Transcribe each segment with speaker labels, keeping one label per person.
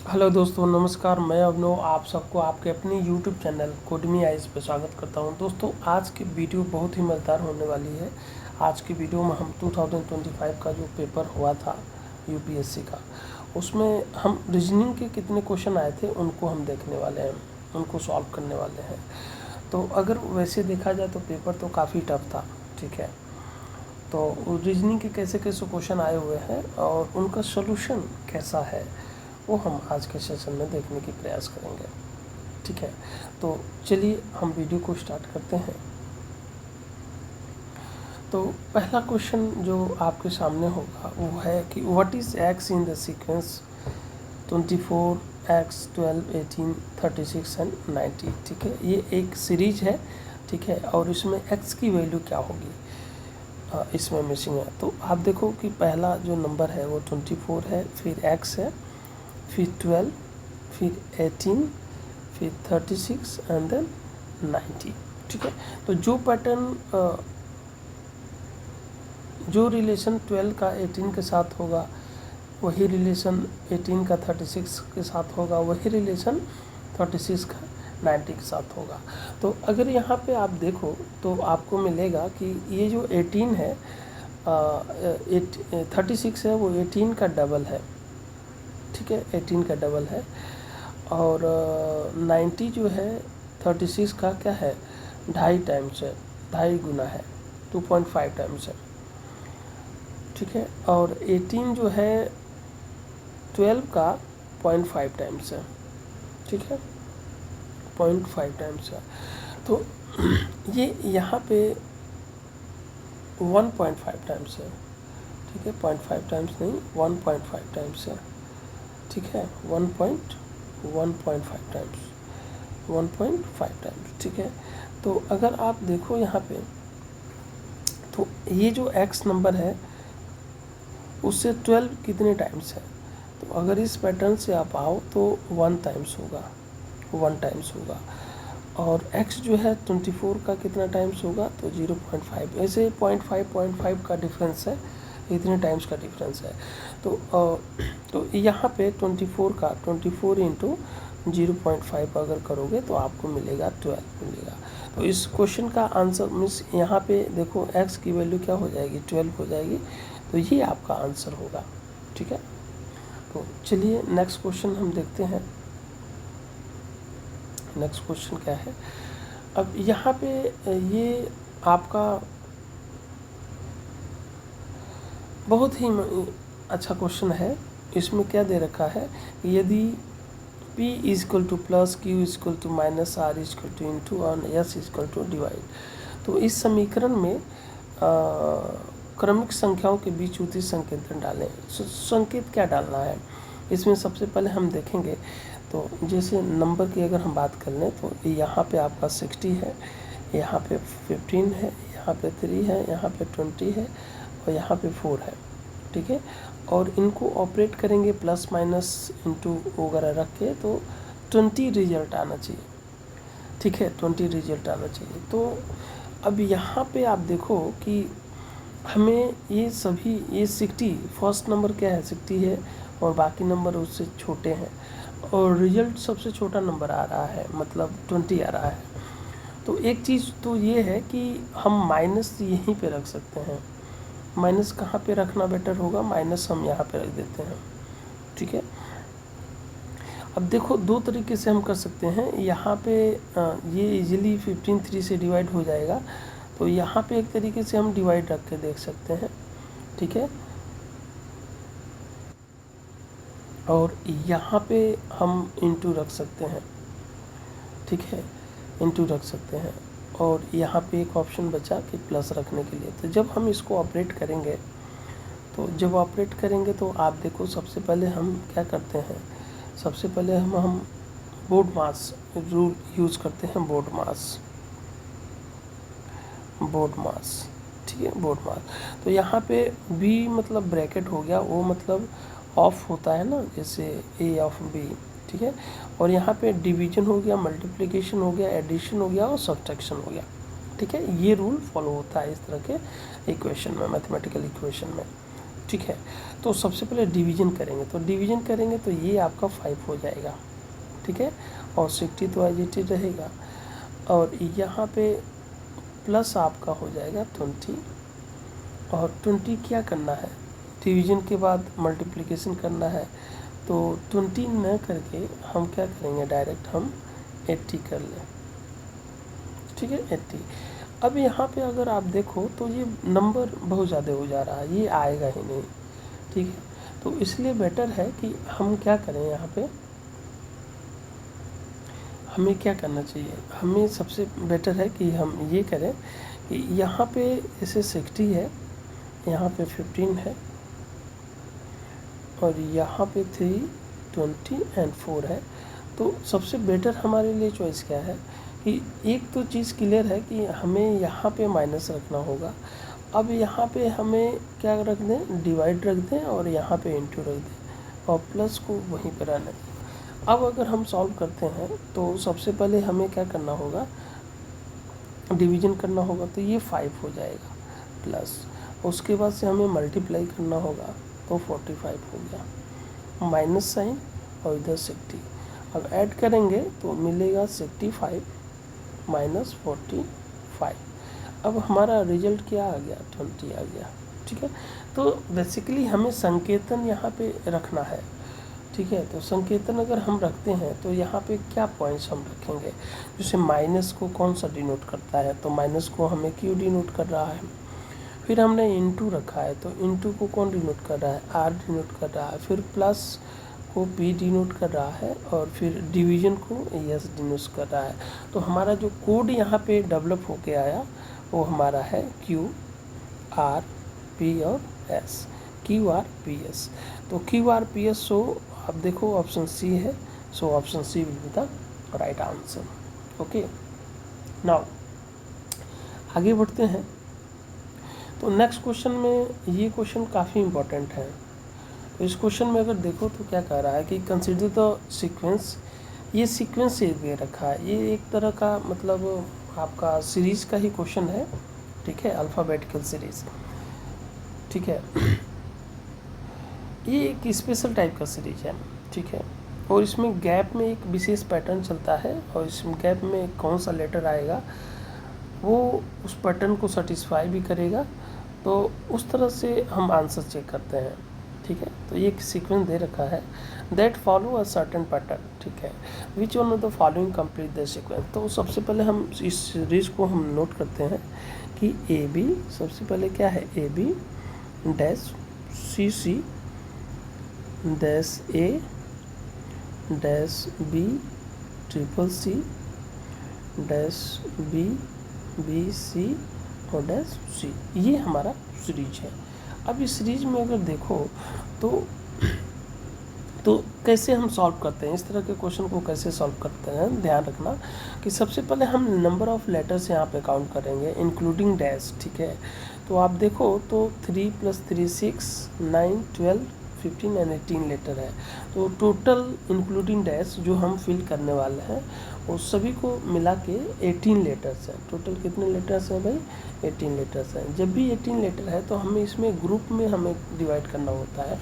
Speaker 1: Hello दोस्तों, नमस्कार। मैं अभिनव आप सबको आपके अपने यूट्यूब चैनल कोडमी आइज़ पे स्वागत करता हूं। दोस्तों, आज की वीडियो बहुत ही मज़ेदार होने वाली है। आज की वीडियो में हम 2025 का जो पेपर हुआ था यूपीएससी का, उसमें हम रीजनिंग के कितने क्वेश्चन आए थे उनको हम देखने वाले हैं, उनको सॉल्व करने वाले हैं। तो अगर वैसे देखा जाए तो पेपर तो काफ़ी टफ था, ठीक है। तो रीजनिंग के कैसे कैसे क्वेश्चन आए हुए हैं और उनका सोल्यूशन कैसा है वो हम आज के सेशन में देखने की प्रयास करेंगे, ठीक है। तो चलिए हम वीडियो को स्टार्ट करते हैं। तो पहला क्वेश्चन जो आपके सामने होगा वो है कि what is x in the sequence 24 x 12 18 36 and 90, ठीक है। ये एक सीरीज है, ठीक है, और इसमें एक्स की वैल्यू क्या होगी इसमें मिसिंग है। तो आप देखो कि पहला जो नंबर है वो 24 है, फिर एक्स है, फिर 12, फिर 18, फिर 36 एंड देन 90, ठीक है। तो जो पैटर्न जो रिलेशन 12 का 18 के साथ होगा वही रिलेशन 18 का 36 के साथ होगा, वही रिलेशन 36 का 90 के साथ होगा। तो अगर यहाँ पे आप देखो तो आपको मिलेगा कि ये जो 18 है 36 है वो 18 का डबल है, ठीक है, 18 का डबल है। और 90 जो है 36 का क्या है, 2.5 टाइम्स है, 2.5 गुना है, 2.5 टाइम्स है, ठीक है। और 18 जो है 12 का 0.5 टाइम्स है, ठीक है, 0.5 टाइम्स है। तो ये यहाँ पे 1.5 टाइम्स है, ठीक है, 0.5 टाइम्स नहीं 1.5 टाइम्स है, ठीक है, 1.5 टाइम्स, 1.5 टाइम्स, ठीक है। तो अगर आप देखो यहाँ पे तो ये जो x नंबर है उससे 12 कितने टाइम्स है, तो अगर इस पैटर्न से आप आओ तो 1 टाइम्स होगा, 1 टाइम्स होगा। और x जो है 24 का कितना टाइम्स होगा, तो 0.5, ऐसे 0.5 का डिफरेंस है, इतने टाइम्स का डिफरेंस है। तो यहाँ पे 24 का 24 इंटू 0.5 अगर करोगे तो आपको मिलेगा 12 मिलेगा। तो इस क्वेश्चन का आंसर मीन्स यहाँ पे देखो x की वैल्यू क्या हो जाएगी, 12 हो जाएगी। तो ये आपका आंसर होगा, ठीक है। तो चलिए नेक्स्ट क्वेश्चन हम देखते हैं। नेक्स्ट क्वेश्चन क्या है, अब यहाँ पे ये आपका बहुत ही अच्छा क्वेश्चन है। इसमें क्या दे रखा है, यदि P is equal to plus Q is equal to minus R is equal to into और S इजक्वल टू डिवाइड, तो इस समीकरण में क्रमिक संख्याओं के बीच उचित संकेतन डालें। संकेत क्या डालना है इसमें, सबसे पहले हम देखेंगे। तो जैसे नंबर की अगर हम बात कर लें तो यहाँ पे आपका 60 है, यहाँ पे 15 है, यहाँ पे 3 है, यहाँ पे 20 है और यहाँ पे 4 है, ठीक है। और इनको ऑपरेट करेंगे प्लस माइनस इंटू वगैरह रख के, तो 20 रिजल्ट आना चाहिए, ठीक है, 20 रिजल्ट आना चाहिए। तो अब यहाँ पे आप देखो कि हमें ये सभी ये 60 फर्स्ट नंबर क्या है 60 है और बाकी नंबर उससे छोटे हैं और रिजल्ट सबसे छोटा नंबर आ रहा है, मतलब 20 आ रहा है। तो एक चीज़ तो ये है कि हम माइनस यहीं पे रख सकते हैं। माइनस कहाँ पे रखना बेटर होगा, माइनस हम यहाँ पे रख देते हैं, ठीक है। अब देखो दो तरीके से हम कर सकते हैं। यहाँ पे ये इजीली 15 3 से डिवाइड हो जाएगा, तो यहाँ पे एक तरीके से हम डिवाइड रख के देख सकते हैं, ठीक है। और यहाँ पे हम इंटू रख सकते हैं, ठीक है, इंटू रख सकते हैं। और यहाँ पे एक ऑप्शन बचा कि प्लस रखने के लिए। तो जब हम इसको ऑपरेट करेंगे, तो जब ऑपरेट करेंगे तो आप देखो सबसे पहले हम क्या करते हैं, सबसे पहले हम बोर्ड मास रूल यूज़ करते हैं, बोर्ड मास, ठीक है, बोर्ड मास। तो यहाँ पे बी मतलब ब्रैकेट हो गया, वो मतलब ऑफ होता है ना, जैसे ए ऑफ बी, ठीक है। और यहाँ पे डिवीजन हो गया, मल्टीप्लिकेशन हो गया, एडिशन हो गया और सब्ट्रैक्शन हो गया, ठीक है। ये रूल फॉलो होता है इस तरह के इक्वेशन में, मैथमेटिकल इक्वेशन में, ठीक है। तो सबसे पहले डिवीजन करेंगे, तो डिवीजन करेंगे तो ये आपका 5 हो जाएगा, ठीक है, और 60 तो एज इट इज रहेगा, और यहाँ पे प्लस आपका हो जाएगा 20, और 20 क्या करना है, डिवीजन के बाद मल्टीप्लिकेशन करना है, तो 20 न करके हम क्या करेंगे, डायरेक्ट हम 80 कर लें, ठीक है, 80। अब यहाँ पे अगर आप देखो तो ये नंबर बहुत ज़्यादा हो जा रहा है, ये आएगा ही नहीं, ठीक है। तो इसलिए बेटर है कि हम क्या करें, यहाँ पे हमें क्या करना चाहिए, हमें सबसे बेटर है कि हम ये करें कि यहाँ पे जैसे 60 है, यहाँ पे 15 है, और यहाँ पे 3, 20 एंड 4 है। तो सबसे बेटर हमारे लिए चॉइस क्या है कि एक तो चीज़ क्लियर है कि हमें यहाँ पे माइनस रखना होगा। अब यहाँ पे हमें क्या रख दें, डिवाइड रख दें, और यहाँ पे इंटू रख दें, और प्लस को वहीं पर रहने दें। अब अगर हम सॉल्व करते हैं तो सबसे पहले हमें क्या करना होगा, डिवीजन करना होगा, तो ये 5 हो जाएगा, प्लस उसके बाद से हमें मल्टीप्लाई करना होगा, तो 45 हो गया, माइनस साइन और इधर 60। अब ऐड करेंगे तो मिलेगा 65 माइनस 45। अब हमारा रिजल्ट क्या आ गया, 20 आ गया, ठीक है। तो बेसिकली हमें संकेतन यहाँ पे रखना है, ठीक है। तो संकेतन अगर हम रखते हैं तो यहाँ पे क्या पॉइंट्स हम रखेंगे, जैसे माइनस को कौन सा डिनोट करता है, तो माइनस को हमें क्यू डिनोट कर रहा है। फिर हमने इनटू रखा है, तो इनटू को कौन डिनोट कर रहा है, आर डिनोट कर रहा है। फिर प्लस को पी डिनोट कर रहा है, और फिर डिवीजन को एस डिनोट कर रहा है। तो हमारा जो कोड यहाँ पे डेवलप होके आया वो हमारा है क्यू आर पी और S, Q R P S. तो Q R P S, so अब देखो ऑप्शन सी है, so option C will be the right answer. Okay, now आगे बढ़ते हैं। तो नेक्स्ट क्वेश्चन में, ये क्वेश्चन काफ़ी इंपॉर्टेंट है। तो इस क्वेश्चन में अगर देखो तो क्या कह रहा है कि कंसिडर द सीक्वेंस, ये सीक्वेंस से दे रखा है, ये एक तरह का मतलब आपका सीरीज का ही क्वेश्चन है, ठीक है, अल्फ़ाबेटिकल सीरीज, ठीक है। ये एक स्पेशल टाइप का सीरीज है, ठीक है, और इसमें गैप में एक विशेष पैटर्न चलता है, और इस गैप में कौन सा लेटर आएगा वो उस पैटर्न को सेटिस्फाई भी करेगा। तो उस तरह से हम आंसर चेक करते हैं, ठीक है। तो ये एक सीक्वेंस दे रखा है, that follow a certain pattern, ठीक है, which one of the following complete the sequence. तो सबसे पहले हम इस सीरीज को हम नोट करते हैं कि ए बी, सबसे पहले क्या है, A B dash C C dash A dash B triple C dash B B C और डैश सी, ये हमारा सीरीज है। अब इस सीरीज में अगर देखो तो कैसे हम सॉल्व करते हैं, इस तरह के क्वेश्चन को कैसे सॉल्व करते हैं, ध्यान रखना कि सबसे पहले हम नंबर ऑफ़ लेटर्स यहाँ पे काउंट करेंगे इंक्लूडिंग डैश, ठीक है। तो आप देखो तो 3 + 3 6 9 12 15 एंड 18 लेटर है। तो टोटल इंक्लूडिंग डैश जो हम फिल करने वाले हैं वो सभी को मिला के 18 लेटर्स हैं। टोटल कितने लेटर्स हैं भाई, 18 लेटर्स हैं। जब भी 18 लेटर है तो हमें इसमें ग्रुप में हमें डिवाइड करना होता है।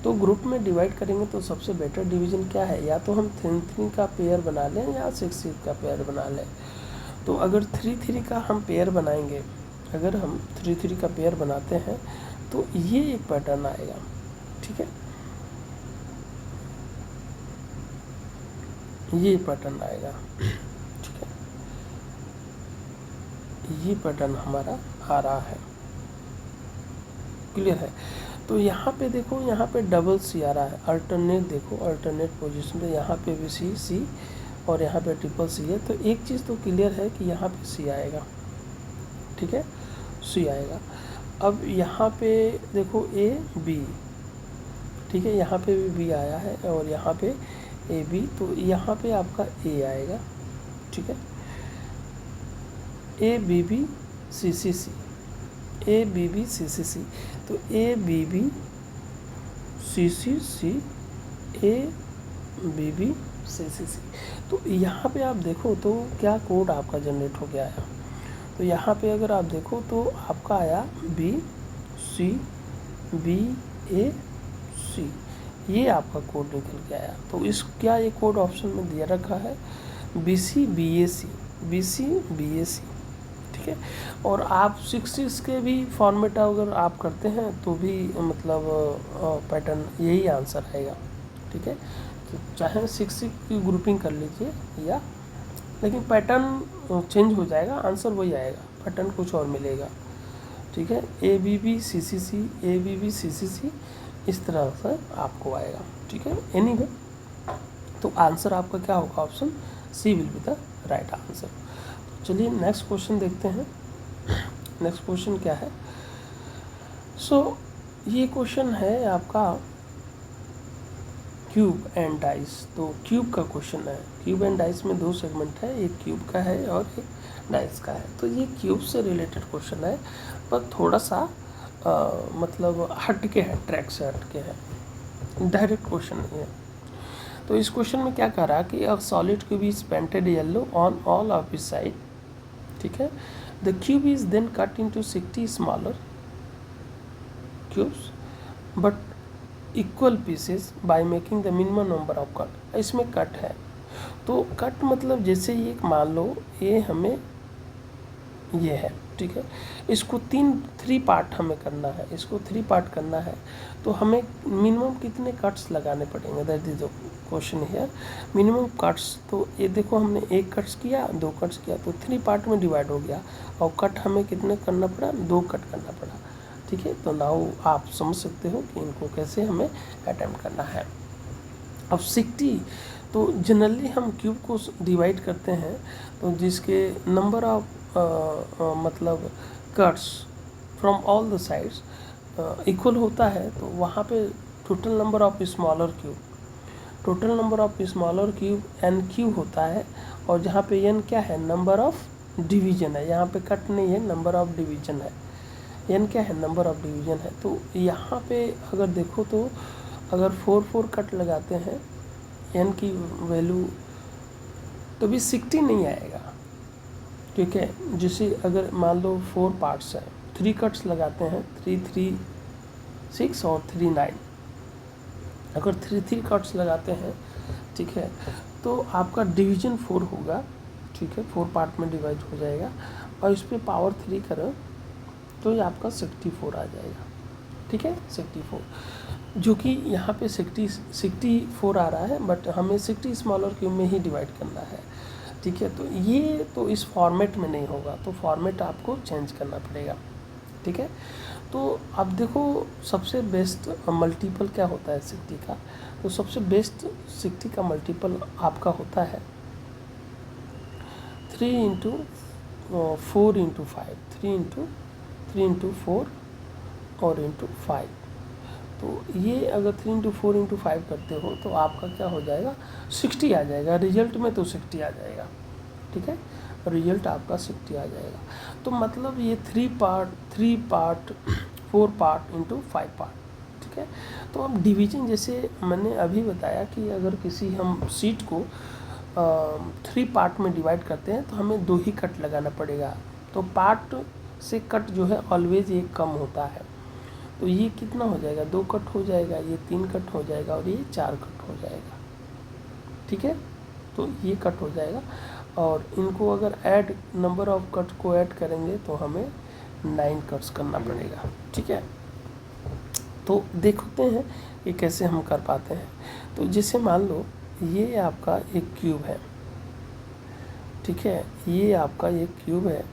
Speaker 1: तो ग्रुप में डिवाइड करेंगे तो सबसे बेटर डिवीजन क्या है, या तो हम 3 का पेयर बना लें या 6 का पेयर बना लें। तो अगर 3 का हम पेयर बनाएंगे, अगर हम 3 का पेयर बनाते हैं तो ये एक पैटर्न आएगा, ठीक है, ये पैटर्न आएगा, ठीक है, ये पैटर्न हमारा आ रहा है, क्लियर है। तो यहाँ पे देखो, यहाँ पे डबल सी आ रहा है, अल्टरनेट देखो, अल्टरनेट पोजीशन पे यहाँ पे भी सी सी और यहाँ पे ट्रिपल सी है। तो एक चीज़ तो क्लियर है कि यहाँ पे सी आएगा, ठीक है, सी आएगा। अब यहाँ पे देखो ए बी, ठीक है, यहाँ पे भी बी आया है और यहाँ पे ए बी, तो यहाँ पे आपका ए आएगा, ठीक है, A B B C C C, A B B C C C. तो A B B C C C, A B B C C C. तो यहाँ पे आप देखो तो क्या कोड आपका जनरेट हो गया है। तो यहाँ पे अगर आप देखो तो आपका आया बी सी BAC, ये आपका कोड निकल के आया। तो इस क्या ये कोड ऑप्शन में दिया रखा है BC BAC, BC BAC, ठीक है। और आप 60 के भी फॉर्मेट अगर आप करते हैं तो भी मतलब पैटर्न यही आंसर आएगा, ठीक है। तो चाहे 60 की ग्रुपिंग कर लीजिए या, लेकिन पैटर्न चेंज हो जाएगा, आंसर वही आएगा, पैटर्न कुछ और मिलेगा, ठीक है। ABB CCC, ABB CCC, इस तरह से आपको आएगा, ठीक है। एनीवे, तो आंसर आपका क्या होगा, option C will be the right answer. चलिए नेक्स्ट क्वेश्चन देखते हैं। नेक्स्ट क्वेश्चन क्या है, ये क्वेश्चन है आपका क्यूब एंड डाइस। तो क्यूब का क्वेश्चन है, क्यूब एंड डाइस में 2 सेगमेंट है, एक क्यूब का है और एक डाइस का है। तो ये क्यूब से रिलेटेड क्वेश्चन है, पर थोड़ा सा मतलब हट के है, ट्रैक से हट के है, डायरेक्ट क्वेश्चन नहीं है। तो इस क्वेश्चन में क्या कह रहा है कि a solid cube is painted yellow on all of its side, ठीक है। The cube is then cut into 60 smaller cubes but equal pieces by making the minimum number of cut. इसमें कट है, तो कट मतलब जैसे ये मान लो ये हमें ये है, ठीक है। इसको 3 पार्ट हमें करना है, इसको 3 पार्ट करना है, तो हमें मिनिमम कितने कट्स लगाने पड़ेंगे, that is the question here. Minimum cuts, तो ये देखो हमने 1 कट्स किया, 2 कट्स किया, तो 3 पार्ट में डिवाइड हो गया, और कट हमें कितने करना पड़ा, 2 कट करना पड़ा, ठीक है। तो नाउ आप समझ सकते हो कि इनको कैसे हमें अटेम्प्ट करना है। अब 60, तो जनरली हम क्यूब को डिवाइड करते हैं, तो जिसके नंबर ऑफ मतलब cuts from all the sides equal होता है, तो वहाँ पे total number of smaller cube, total number of smaller cube NQ होता है, और जहाँ पे N क्या है, नंबर ऑफ डिवीजन है, यहाँ पे कट नहीं है, नंबर ऑफ डिवीजन है, N क्या है, नंबर ऑफ डिवीजन है। तो यहाँ पे अगर देखो तो अगर 4 कट लगाते हैं N की वैल्यू, तो भी 60 नहीं आएगा, ठीक है। जैसे अगर मान लो 4 पार्ट्स हैं, 3 कट्स लगाते हैं, 3 3 6 और 3 9, अगर 3 कट्स लगाते हैं, ठीक है, तो आपका डिवीजन 4 होगा, ठीक है, 4 पार्ट में डिवाइड हो जाएगा, और इस पर पावर 3 करो तो ये आपका 64 आ जाएगा, ठीक है, 64, जो कि यहाँ पे 64 आ रहा है, बट हमें 60 स्मॉलर क्यूब में ही डिवाइड करना है, ठीक है। तो ये तो इस फॉर्मेट में नहीं होगा, तो फॉर्मेट आपको चेंज करना पड़ेगा, ठीक है। तो अब देखो सबसे बेस्ट मल्टीपल क्या होता है 60 का, तो सबसे बेस्ट 60 का मल्टीपल आपका होता है 3 इंटू 4 इंटू 5, 3 इंटू 4 और इंटू 5। तो ये अगर 3 इंटू 4 इंटू 5 करते हो तो आपका क्या हो जाएगा, 60 आ जाएगा, रिजल्ट में तो 60 आ जाएगा, ठीक है, रिजल्ट आपका 60 आ जाएगा। तो मतलब ये 3 पार्ट 4 पार्ट इंटू 5 पार्ट, ठीक है। तो अब डिवीजन, जैसे मैंने अभी बताया कि अगर किसी हम सीट को 3 पार्ट में डिवाइड करते हैं तो हमें 2 ही कट लगाना पड़ेगा, तो पार्ट से कट जो है ऑलवेज एक कम होता है, तो ये कितना हो जाएगा, 2 कट हो जाएगा, ये 3 कट हो जाएगा, और ये 4 कट हो जाएगा, ठीक है। तो ये कट हो जाएगा, और इनको अगर ऐड नंबर ऑफ कट को ऐड करेंगे तो हमें 9 कट्स करना पड़ेगा, ठीक है। तो देखते हैं ये कैसे हम कर पाते हैं। तो जैसे मान लो ये आपका एक क्यूब है, ठीक है, ये आपका एक क्यूब है,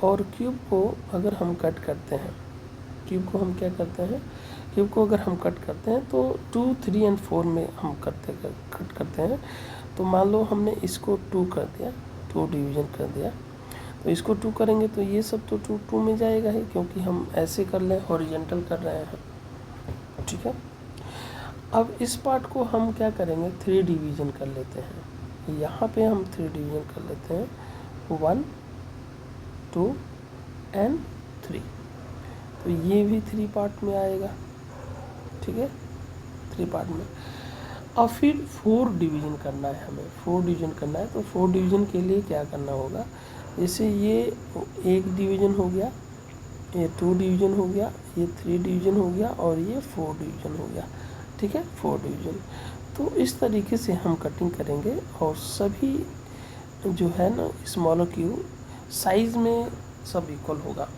Speaker 1: और क्यूब को अगर हम कट करते हैं, क्यूब को हम क्या करते हैं, क्यूब को अगर हम कट करते हैं तो 2 3 और 4 में हम कट करते हैं। तो मान लो हमने इसको 2 कर दिया, 2 डिवीजन कर दिया, तो इसको 2 करेंगे तो ये सब तो 2 में जाएगा ही, क्योंकि हम ऐसे कर लें, हॉरिजॉन्टल कर रहे हैं, ठीक है। अब इस पार्ट को हम क्या करेंगे, 3 डिवीजन कर लेते हैं, यहाँ पे हम 3 डिवीजन कर लेते हैं, 1 2 एंड 3, तो ये भी 3 पार्ट में आएगा, ठीक है, 3 पार्ट में। और फिर 4 डिवीजन करना है हमें, 4 डिवीजन करना है, तो 4 डिवीजन के लिए क्या करना होगा, जैसे ये 1 डिवीजन हो गया, ये 2 डिवीज़न हो गया, ये 3 डिवीज़न हो गया और ये 4 डिवीज़न हो गया। ठीक है, 4 डिवीज़न। तो इस तरीके से हम कटिंग करेंगे और सभी जो है ना स्मॉलर क्यूब साइज़ में सब इक्वल होगा।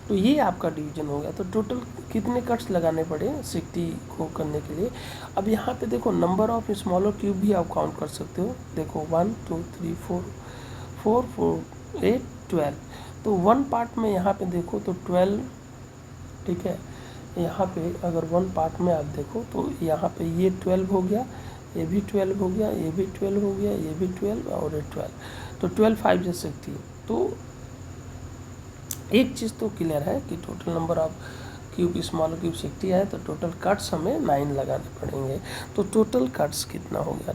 Speaker 1: तो ये आपका डिवीज़न हो गया। तो टोटल कितने कट्स लगाने पड़े 60 को करने के लिए। अब यहाँ पे देखो नंबर ऑफ स्मॉलर क्यूब भी आप काउंट कर सकते हो। देखो 1 2 3 4 4 4 8 12। तो 1 पार्ट में यहाँ पे देखो तो 12। ठीक है, यहाँ पे अगर 1 पार्ट में आप देखो तो यहाँ पे ये 12 हो गया, ये भी 12 हो गया, ये भी 12 हो गया, ये भी 12 और ये 12। तो 12 5 जा 60। तो एक चीज़ तो क्लियर है कि total number of cube smaller cube 60 है, तो टोटल कट्स हमें 9 लगाने पड़ेंगे। तो टोटल कट्स कितना हो गया,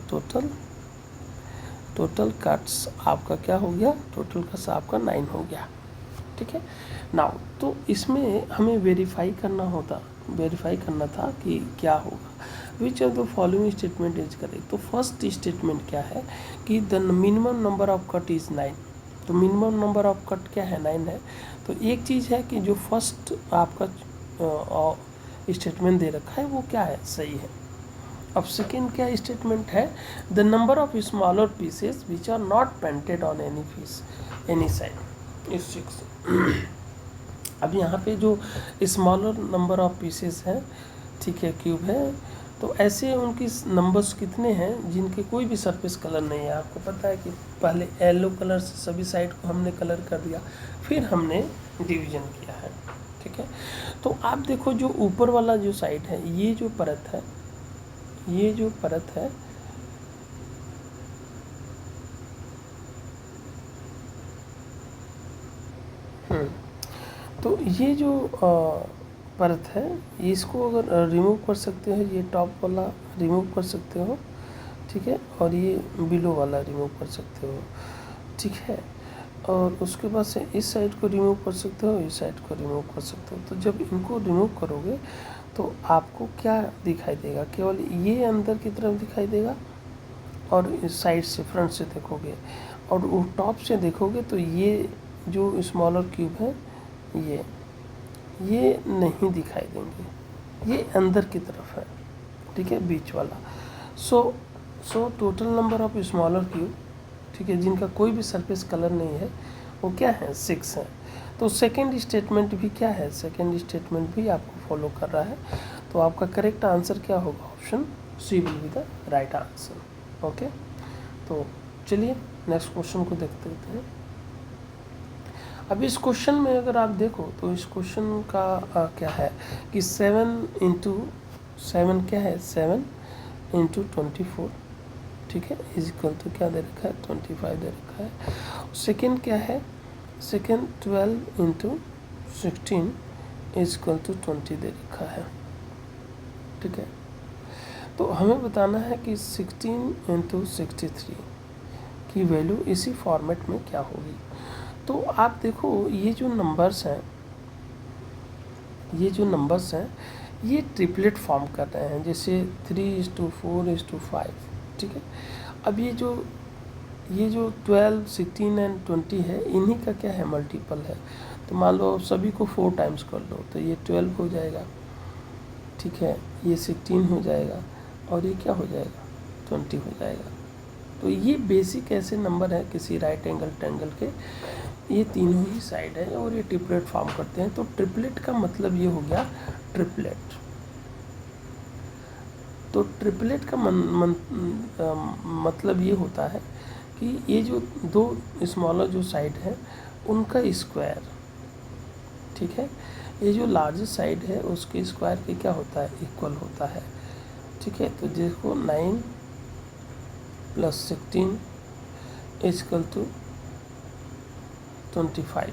Speaker 1: टोटल कट्स आपका क्या हो गया, टोटल कट्स आपका 9 हो गया। ठीक है, नाउ तो इसमें हमें वेरीफाई करना था कि क्या होगा। Which of the following statement is correct. तो फर्स्ट स्टेटमेंट क्या है कि the minimum number of cut is 9। तो मिनिमम नंबर ऑफ कट क्या है, 9 है। तो एक चीज़ है कि जो फर्स्ट आपका स्टेटमेंट दे रखा है वो क्या है, सही है। अब सेकेंड क्या स्टेटमेंट है, the number of smaller pieces which are not painted on any side is 6। अब यहाँ पे जो स्मॉलर नंबर ऑफ पीसेस हैं, ठीक है, क्यूब है, तो ऐसे उनकी नंबर्स कितने हैं जिनके कोई भी सरफेस कलर नहीं है। आपको पता है कि पहले येलो कलर से सभी साइड को हमने कलर कर दिया, फिर हमने डिवीज़न किया है। ठीक है, तो आप देखो जो ऊपर वाला जो साइड है, ये जो परत है, तो ये जो परत है, इसको अगर रिमूव कर सकते हैं, ये टॉप वाला रिमूव कर सकते हो। ठीक है, और ये बिलो वाला रिमूव कर सकते हो। ठीक है, और उसके बाद से इस साइड को रिमूव कर सकते हो, इस साइड को रिमूव कर सकते हो। तो जब इनको रिमूव करोगे तो आपको क्या दिखाई देगा, केवल ये अंदर की तरफ दिखाई देगा। और इस साइड से फ्रंट से देखोगे और वो टॉप से देखोगे तो ये जो स्मॉलर क्यूब है ये नहीं दिखाई देंगे, ये अंदर की तरफ है। ठीक है, बीच वाला। So total number of smaller cube, ठीक है, जिनका कोई भी सरफेस कलर नहीं है, वो क्या है, 6 है। तो सेकेंड स्टेटमेंट भी क्या है, सेकेंड स्टेटमेंट भी आपको फॉलो कर रहा है। तो आपका करेक्ट आंसर क्या होगा, option C will be the right answer. Okay, तो चलिए नेक्स्ट क्वेश्चन को देखते हैं। अब इस क्वेश्चन में अगर आप देखो तो इस क्वेश्चन का क्या है कि 7 इंटू 7 क्या है, 7 इंटू 24। ठीक है, इज इक्वल टू क्या दे रखा है, 25 दे रखा है। सेकेंड क्या है, second 12 into 16 is equal to 20 दे रखा है। ठीक है, तो हमें बताना है कि 16 इंटू 63 की वैल्यू इसी फॉर्मेट में क्या होगी। तो आप देखो ये जो नंबर्स हैं, ये ट्रिपलेट फॉर्म कर रहे हैं, जैसे 3:4:5। ठीक है, अब ये जो 12, 16 एंड 20 है, इन्हीं का क्या है, मल्टीपल है। तो मान लो सभी को 4 टाइम्स कर लो तो ये 12 हो जाएगा। ठीक है, ये 16 हो जाएगा और ये क्या हो जाएगा, 20 हो जाएगा। तो ये बेसिक ऐसे नंबर है किसी राइट एंगल ट्रायंगल के, ये तीनों ही साइड है और ये ट्रिपलेट फॉर्म करते हैं। तो ट्रिपलेट का मतलब ये हो गया ट्रिपलेट। तो ट्रिपलेट का मतलब ये होता है कि ये जो दो स्मॉलर जो साइड है उनका स्क्वायर, ठीक है, ये जो लार्जेस्ट साइड है उसके स्क्वायर के क्या होता है, इक्वल होता है। ठीक है, तो देखो 9 + 16 equal to 25।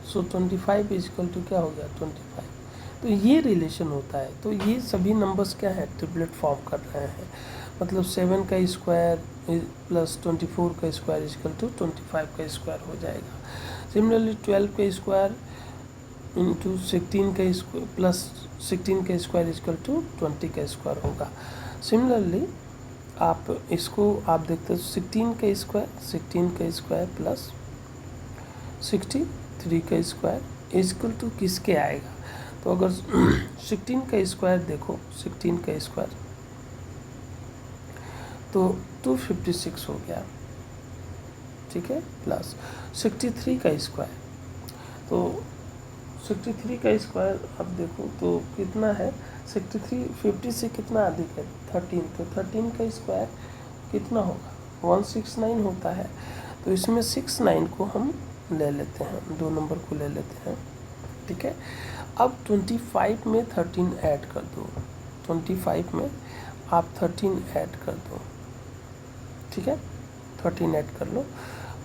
Speaker 1: So 25 equal to क्या हो गया, 25। तो ये रिलेशन होता है। तो ये सभी नंबर्स क्या है, ट्रिपलेट फॉर्म कर रहे हैं। मतलब 7 का स्क्वायर + 24 का स्क्वायर इक्वल टू 25 का स्क्वायर हो जाएगा। सिमिलरली 12 का स्क्वायर इंटू 16 का स्क्वायर + 16 का स्क्वायर इक्वल टू 20 का स्क्वायर होगा। सिमिलरली आप इसको आप देखते हो 16 का स्क्वायर + 63 का स्क्वायर इक्वल टू किसके आएगा? तो अगर 16 का स्क्वायर देखो, 16 का स्क्वायर तो 256 हो गया, ठीक है, प्लस 63 का स्क्वायर, तो 63 का स्क्वायर अब देखो तो कितना है, 63 50 से कितना अधिक है 13, तो 13 का स्क्वायर कितना होगा 169 होता है। तो इसमें 69 को हम ले लेते हैं, 2 नंबर को ले लेते हैं, ठीक है। अब 25 में 13 ऐड कर दो, 25 में आप 13 ऐड कर दो, ठीक है, 13 ऐड कर लो,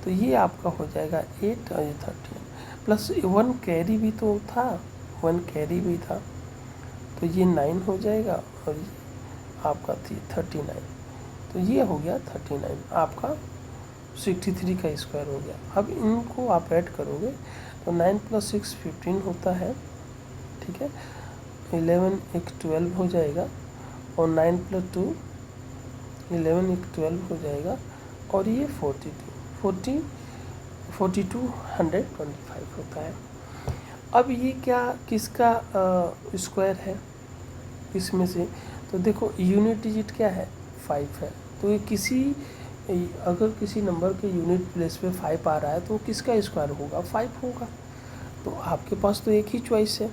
Speaker 1: तो ये आपका हो जाएगा 8 और ये 13 प्लस 1 कैरी भी तो था, 1 कैरी भी था, तो ये 9 हो जाएगा और ये आपका थी 39, तो ये हो गया 39 आपका 63 का स्क्वायर हो गया। अब इनको आप ऐड करोगे तो 9 + 6 15 होता है, ठीक है, 11 एक 12 हो जाएगा और 9 + 2 11 एक 12 हो जाएगा और ये 4225 होता है। अब ये क्या किसका स्क्वायर है इसमें से? तो देखो यूनिट डिजिट क्या है 5 है, तो ये अगर किसी नंबर के यूनिट प्लेस पे 5 आ रहा है तो किसका स्क्वायर होगा 5 होगा। तो आपके पास तो एक ही चॉइस है,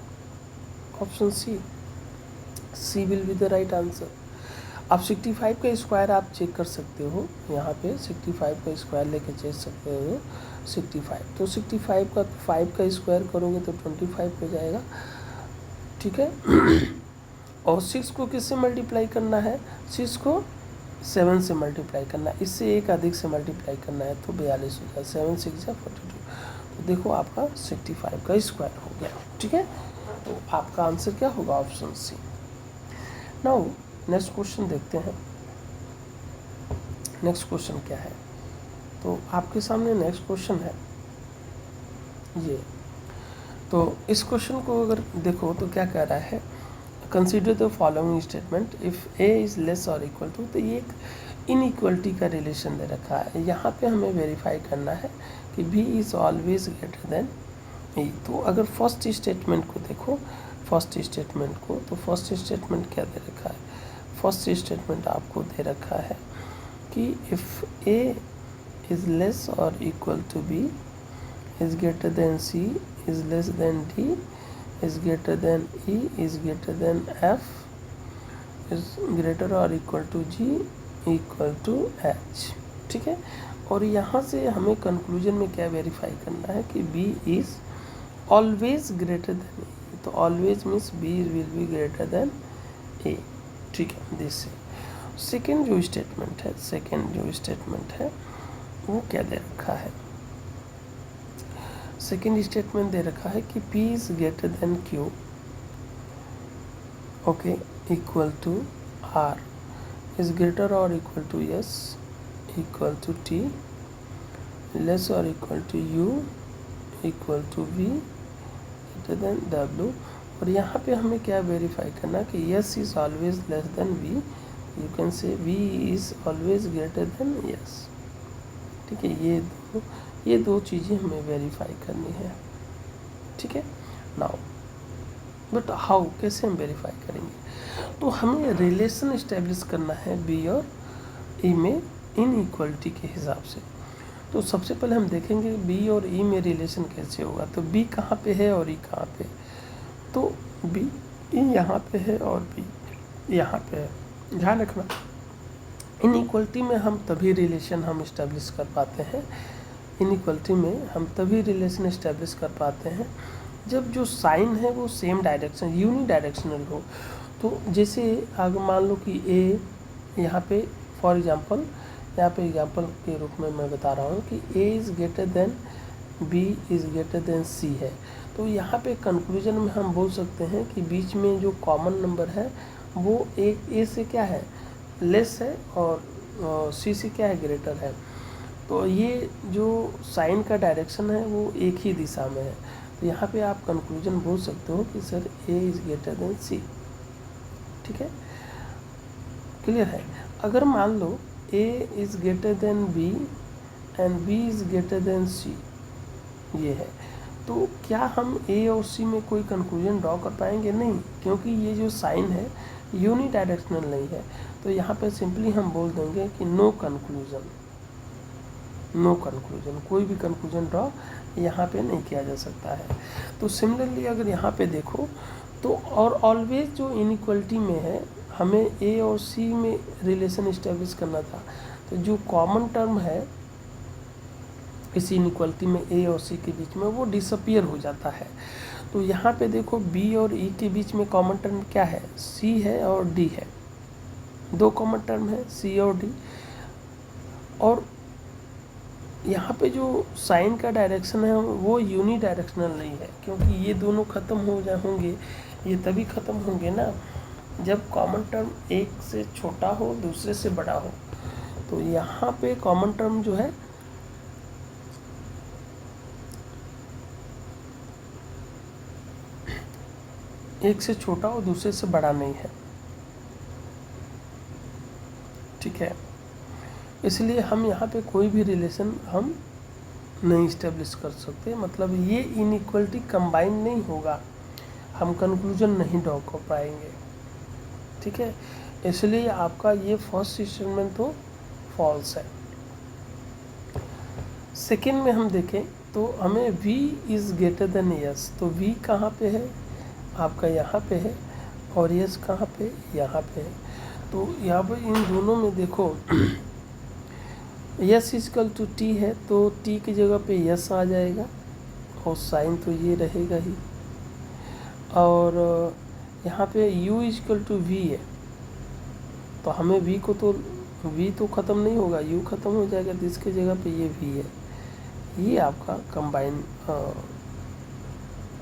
Speaker 1: option C will be the right answer. अब 65 का स्क्वायर आप चेक कर सकते हो, यहाँ पे 65 का स्क्वायर लेके चेक सकते हो 65, तो 65 का 5 का स्क्वायर करोगे तो 25 हो जाएगा, ठीक है। और 6 को किससे मल्टीप्लाई करना है, 6 को 7 से मल्टीप्लाई करना है, इससे एक अधिक से मल्टीप्लाई करना है तो 42 हो जाएगा, 7 6 या 42, तो देखो आपका 65 का स्क्वायर हो गया, ठीक है। तो आपका आंसर क्या होगा option C. Now next question देखते हैं, नेक्स्ट क्वेश्चन क्या है। तो आपके सामने नेक्स्ट क्वेश्चन है ये, तो इस क्वेश्चन को अगर देखो तो क्या कह रहा है, consider the following statement if A is less और इक्वल टू, तो ये एक इनइक्वलिटी का रिलेशन दे रखा है, यहाँ पे हमें वेरीफाई करना है कि B is always greater than A. तो अगर फर्स्ट स्टेटमेंट को देखो, फर्स्ट स्टेटमेंट को, तो फर्स्ट स्टेटमेंट क्या दे रखा है, फर्स्ट स्टेटमेंट आपको दे रखा है कि इफ़ ए इज़ लेस और equal to B, is greater than C, is less than D, is greater than E, is greater than F, is greater और equal to G, equal to H, ठीक है। और यहाँ से हमें conclusion में क्या वेरीफाई करना है कि B is always greater than A, तो always means B will be greater than A, ठीक है। दिस सेकेंड जो स्टेटमेंट है, सेकेंड जो स्टेटमेंट है वो क्या दे रखा है, सेकेंड स्टेटमेंट दे रखा है कि P is greater than Q, okay, equal to R is greater और equal to S, equal to T, less और equal to U, equal to V, greater than W। और यहाँ पे हमें क्या वेरीफाई करना कि S is always less then V, you can से V is always greater then S, ठीक है। ये दो चीज़ें हमें वेरीफाई करनी है, ठीक है। नाउ बट हाउ, कैसे हम वेरीफाई करेंगे, तो हमें रिलेशन इस्टेब्लिश करना है बी और ई में इनइक्वलिटी के हिसाब से। तो सबसे पहले हम देखेंगे बी और ई में रिलेशन कैसे होगा, तो बी कहाँ पे है और ई कहाँ पे, तो बी ई यहाँ पे है और बी यहाँ पे है। ध्यान रखना इनइक्वलिटी में हम तभी रिलेशन हम इस्टेब्लिश कर पाते हैं, इनइक्वलिटी में हम तभी रिलेशन इस्टेब्लिश कर पाते हैं जब जो साइन है वो सेम डायरेक्शन यूनि डायरेक्शनल हो। तो जैसे अगर मान लो कि ए यहाँ पे फॉर एग्जांपल, यहाँ पे एग्जांपल के रूप में मैं बता रहा हूँ कि A is greater than B is greater than C है, तो यहाँ पे कंक्लूजन में हम बोल सकते हैं कि बीच में जो कॉमन नंबर है वो एक ए से क्या है लेस है और सी से क्या है ग्रेटर है। तो ये जो साइन का डायरेक्शन है वो एक ही दिशा में है, तो यहाँ पे आप कंक्लूजन बोल सकते हो कि sir A is greater than C, ठीक है, क्लियर है। अगर मान लो A is greater than B and B is greater than C, ये है, तो क्या हम ए और सी में कोई कंक्लूजन ड्रॉ कर पाएंगे? नहीं, क्योंकि ये जो साइन है यूनिडायरेक्शनल नहीं है। तो यहाँ पे सिंपली हम बोल देंगे कि नो कंक्लूजन, नो कंक्लूजन, कोई भी कंक्लूजन ड्रॉ यहाँ पे नहीं किया जा सकता है। तो सिमिलरली अगर यहाँ पे देखो तो और ऑलवेज जो इनइक्वलिटी में है, हमें ए और सी में रिलेशन इस्टेब्लिश करना था, तो जो कॉमन टर्म है इस इनइक्वलिटी में ए और सी के बीच में, वो डिसअपियर हो जाता है। तो यहाँ पे देखो बी और ई के बीच में कॉमन टर्म क्या है? सी है और डी है, दो कॉमन टर्म है सी और डी। और यहाँ पे जो साइन का डायरेक्शन है वो यूनी डायरेक्शनल नहीं है, क्योंकि ये दोनों ख़त्म हो होंगे, ये तभी ख़त्म होंगे ना जब कॉमन टर्म एक से छोटा हो दूसरे से बड़ा हो। तो यहाँ पे कॉमन टर्म जो है एक से छोटा और दूसरे से बड़ा नहीं है, ठीक है। इसलिए हम यहाँ पे कोई भी रिलेशन हम नहीं इस्टेब्लिश कर सकते, मतलब ये इनइक्वलिटी कंबाइन नहीं होगा, हम कंक्लूजन नहीं ड्रॉ कर पाएंगे, ठीक है। इसलिए आपका ये फर्स्ट स्टेटमेंट तो फॉल्स है। सेकेंड में हम देखें तो हमें v is greater than yes, तो v कहाँ पे है? आपका यहाँ पे है, और यस कहाँ पे? यहाँ पे है। तो यहाँ पर इन दोनों में देखो यस इजकल टू टी है, तो टी की जगह पे यस आ जाएगा और साइन तो ये रहेगा ही। और यहाँ पे u इजकल टू वी है, तो हमें v को तो v तो ख़त्म नहीं होगा, u ख़त्म हो जाएगा, तो इसके जगह पे ये v है। ये आपका कंबाइन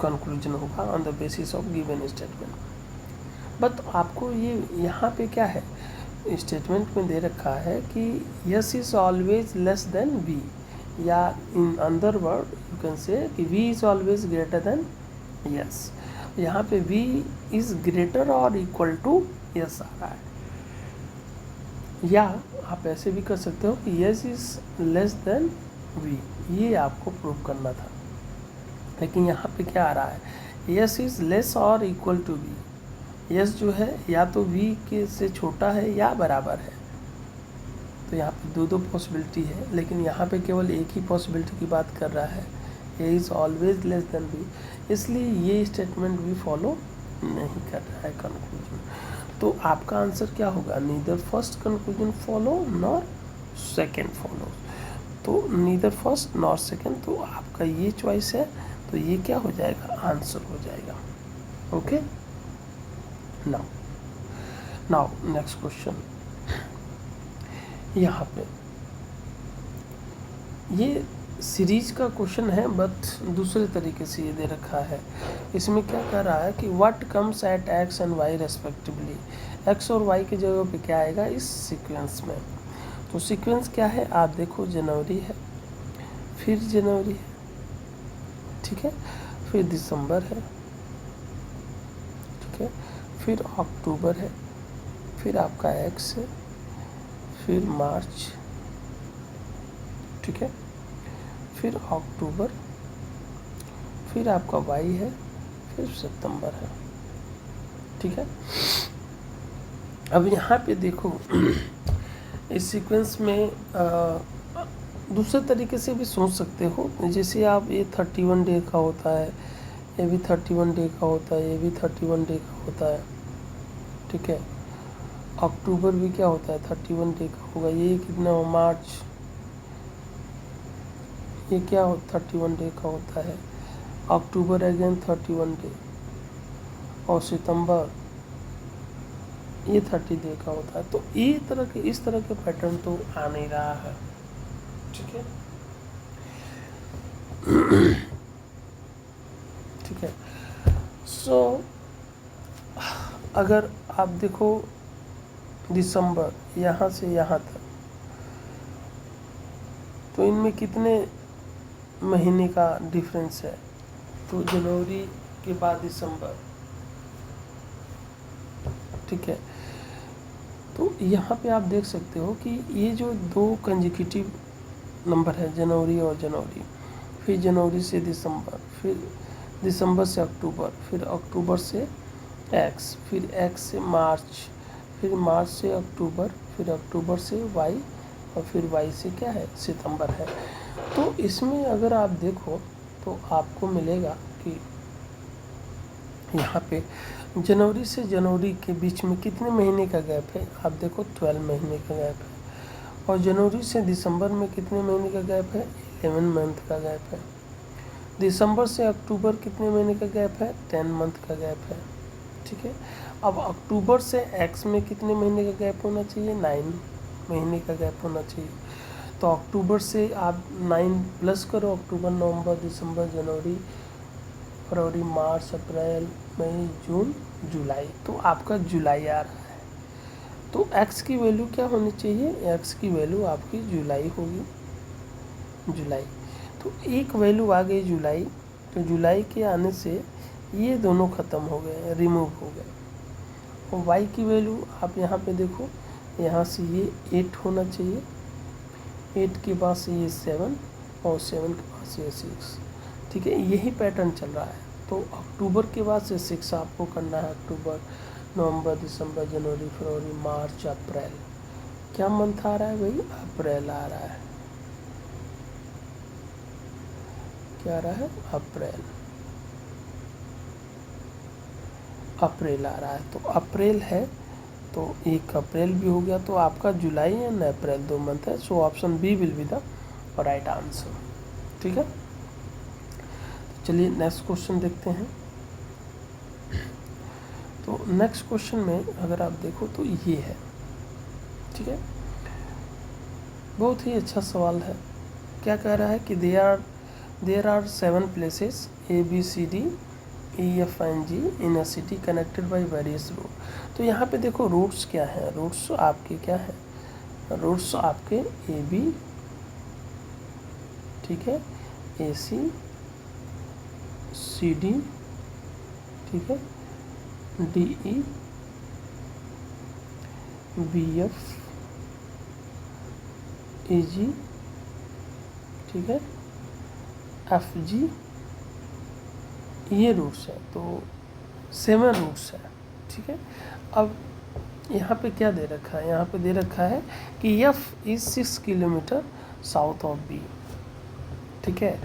Speaker 1: कंक्लूजन होगा on the basis of given statement. But आपको ये यहाँ पे क्या है, स्टेटमेंट में दे रखा है कि S is always less than V, या in other word you can say कि V is always greater than S. यहाँ पे वी इज़ ग्रेटर और इक्वल टू यस आ रहा है, या आप ऐसे भी कर सकते हो कि S is less than V, ये आपको प्रूव करना था। लेकिन यहाँ पे क्या आ रहा है, यस इज़ लेस और इक्वल टू वी, यस जो है या तो वी के से छोटा है या बराबर है। तो यहाँ पे दो पॉसिबिलिटी है, लेकिन यहाँ पे केवल एक ही पॉसिबिलिटी की बात कर रहा है, A is always less than V, इसलिए ये स्टेटमेंट भी फॉलो नहीं कर रहा है कंक्लूजन। तो आपका आंसर क्या होगा? Neither first conclusion follow nor second follow. तो नीदर फर्स्ट नॉर सेकेंड, तो आपका ये चॉइस है, तो ये क्या हो जाएगा? आंसर हो जाएगा। Okay, now next question. यहाँ पे ये सीरीज का क्वेश्चन है, बट दूसरे तरीके से ये दे रखा है। इसमें क्या कह रहा है कि what comes at X and Y respectively, X और वाई की जगह पे क्या आएगा इस सीक्वेंस में। तो सीक्वेंस क्या है आप देखो, जनवरी है, फिर जनवरी है, ठीक है, फिर दिसंबर है, ठीक है, फिर अक्टूबर है, फिर आपका एक्स है, फिर मार्च, ठीक है, फिर अक्टूबर, फिर आपका वाई है, फिर सितंबर है, ठीक है। अब यहाँ पे देखो इस सीक्वेंस में दूसरे तरीके से भी सोच सकते हो, जैसे आप ये 31 डे का होता है, ये भी 31 डे का होता है, ये भी 31 डे का होता है, ठीक है। अक्टूबर भी क्या होता है 31 डे का होगा, ये कितना मार्च, ये क्या 31 डे का होता है, अक्टूबर अगेन 31 डे, और सितंबर ये 30 डे का होता है। तो ये तरह के इस तरह के पैटर्न तो आ नहीं रहा है, ठीक है, ठीक है। सो अगर आप देखो दिसंबर यहाँ से यहाँ तक, तो इनमें कितने महीने का डिफरेंस है, तो जनवरी के बाद दिसंबर, ठीक है। तो यहाँ पे आप देख सकते हो कि ये जो दो कंजिक्यूटिव नंबर है, जनवरी और जनवरी, फिर जनवरी से दिसंबर, फिर दिसंबर से अक्टूबर, फिर अक्टूबर से एक्स, फिर एक्स से मार्च, फिर मार्च से अक्टूबर, फिर अक्टूबर से वाई, और फिर वाई से क्या है, सितंबर है। तो इसमें अगर आप देखो तो आपको मिलेगा कि यहाँ पे जनवरी से जनवरी के बीच में कितने महीने का गैप है, आप देखो 12 महीने का गैप है। और जनवरी से दिसंबर में कितने महीने का गैप है, 11 मंथ का गैप है। दिसंबर से अक्टूबर कितने महीने का गैप है, 10 मंथ का गैप है। ठीक है, अब अक्टूबर से एक्स में कितने महीने का गैप होना चाहिए, 9 महीने का गैप होना चाहिए। तो अक्टूबर से आप 9 प्लस करो, अक्टूबर, नवंबर, दिसंबर, जनवरी, फरवरी, मार्च, अप्रैल, मई, जून, जुलाई, तो आपका जुलाई आ रहा है। तो x की वैल्यू क्या होनी चाहिए, x की वैल्यू आपकी जुलाई होगी, जुलाई। तो एक वैल्यू आ गई जुलाई, तो जुलाई के आने से ये दोनों ख़त्म हो गए, रिमूव हो गए। और y की वैल्यू आप यहाँ पे देखो, यहाँ से ये 8 होना चाहिए, 8 के बाद से ये 7, और 7 के बाद से ये 6। ठीक है, यही पैटर्न चल रहा है। तो अक्टूबर के बाद से 6 आपको करना है, अक्टूबर, नवंबर, दिसंबर, जनवरी, फरवरी, मार्च, अप्रैल। क्या मंथ आ रहा है भाई, अप्रैल आ रहा है। क्या आ रहा है, अप्रैल, अप्रैल आ रहा है। तो अप्रैल है, तो 1 अप्रैल भी हो गया, तो आपका जुलाई एंड अप्रैल 2 मंथ है। So option B will be the right answer. ठीक है, चलिए नेक्स्ट क्वेश्चन देखते हैं। तो नेक्स्ट क्वेश्चन में अगर आप देखो तो ये है, ठीक है, बहुत ही अच्छा सवाल है। क्या कह रहा है कि there are 7 places ABCD EFG in a city connected by various route. तो यहाँ पे देखो रूट्स क्या है, रूट्स आपके क्या है, रूट्स आपके AB, ठीक है, AC, CD, ठीक है, DE, BF, AG, ठीक है, FG, ये रूट्स है। तो 7 रूट्स है। ठीक है, अब यहाँ पे क्या दे रखा है, यहाँ पे दे रखा है कि F is 6 kilometre south of B। ठीक है,